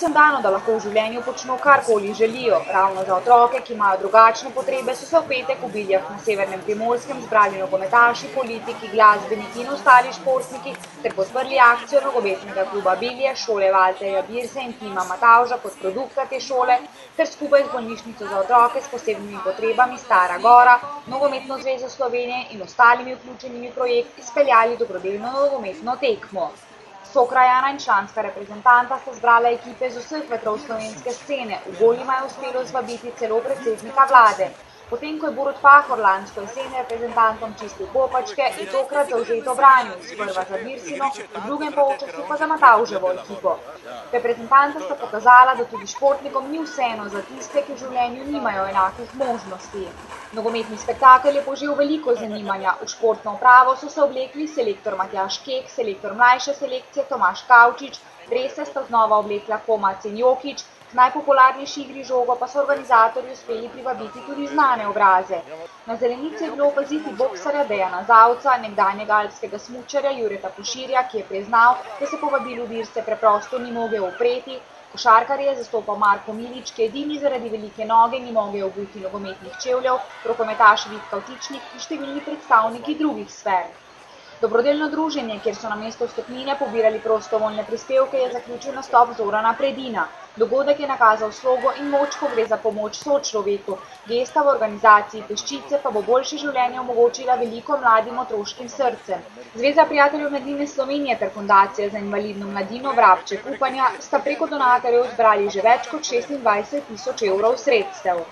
vsem dano, da lahko v življenju počno karkoli želijo. Ravno za otroke, ki imajo drugačne potrebe, so se v petek v Biljah na severnem Primorskem zbrali nogometaši, politiki, glasbeniki in ostali športniki ter podprli akcijo nogometnega kluba Bilje, šole Valterja Birse in tima Matavža kot produkta te šole ter skupaj z bolnišnico za otroke s posebnimi potrebami Stara Gora, Nogometno zvezo Slovenije in ostalimi vključenimi projekti izpeljali dobrodelno nogometno tekmo. Sokrajana in članska reprezentanta sta zbrala ekipe z vseh vetrov slovenske scene, v golima je uspelo zvabiti celo predsednika vlade. Potem, ko je Borut Pahor lansko jesen reprezentantom čistil kopačke, je tokrat zavzeto branil, sprva za Birsino, v drugem polčasu pa za Matavževo ekipo. Reprezentanta sta pokazala, da tudi športnikom ni vseeno za tiste, ki v življenju nimajo enakih možnosti. Nogometni spektakel je požel veliko zanimanja. V športno upravo so se oblekli selektor Matjaž Kek, selektor mlajše selekcije Tomaž Kavčič, drese sta znova oblekla Komac in Jokić, k najpopularnejši igri žogo pa so organizatorji uspeli privabiti tudi znane obraze. Na zelenici je bilo opaziti boksarja Dejana Zavca, nekdanjega alpskega smučarja Jureta Koširja, ki je priznal, da se povabilu Birse preprosto ni mogel upreti. Košarkarje je zastopal Marko Milič, ki edini zaradi velike noge ni mogel obuti nogometnih čevljev, rokometaš Vid Kavtičnik in številni predstavniki drugih sfer. Dobrodelno druženje, kjer so namesto vstopnine pobirali prostovoljne prispevke, je zaključil nastop Zorana Predina. Dogodek je nakazal slogo in moč, ko gre za pomoč sočloveku. Gesta v organizaciji Peščice pa bo boljše življenje omogočila veliko mladim otroškim srcem. Zveza prijateljev mladine Slovenije ter Fundacija za invalidno mladino Vrabček Upanja sta preko donatorjev zbrali že več kot 26 tisoč evrov sredstev.